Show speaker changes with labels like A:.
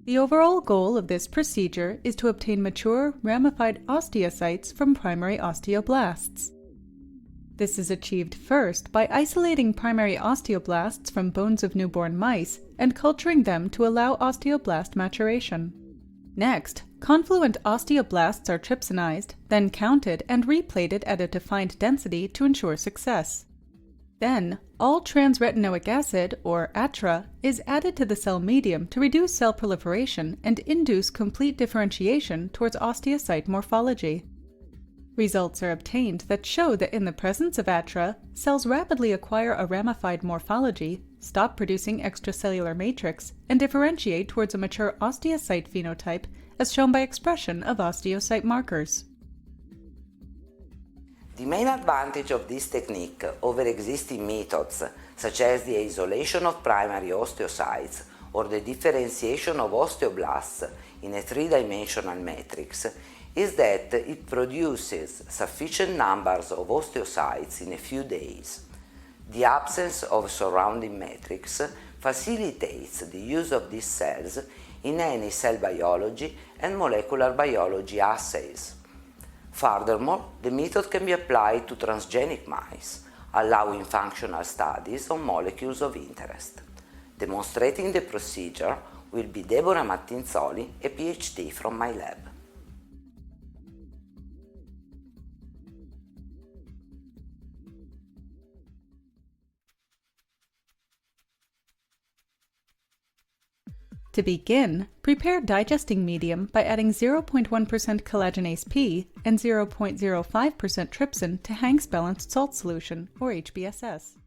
A: The overall goal of this procedure is to obtain mature, ramified osteocytes from primary osteoblasts. This is achieved first by isolating primary osteoblasts from bones of newborn mice and culturing them to allow osteoblast maturation. Next, confluent osteoblasts are trypsinized, then counted and replated at a defined density to ensure success. Then, all trans-retinoic acid, or ATRA, is added to the cell medium to reduce cell proliferation and induce complete differentiation towards osteocyte morphology. Results are obtained that show that in the presence of ATRA, cells rapidly acquire a ramified morphology, stop producing extracellular matrix, and differentiate towards a mature osteocyte phenotype as shown by expression of osteocyte markers.
B: The main advantage of this technique over existing methods, such as the isolation of primary osteocytes or the differentiation of osteoblasts in a three-dimensional matrix, is that it produces sufficient numbers of osteocytes in a few days. The absence of surrounding matrix facilitates the use of these cells in any cell biology and molecular biology assays. Furthermore, the method can be applied to transgenic mice, allowing functional studies on molecules of interest. Demonstrating the procedure will be Deborah Mattinzoli, a PhD from my lab.
A: To begin, prepare digesting medium by adding 0.1% collagenase P and 0.05% trypsin to Hank's balanced salt solution, or HBSS.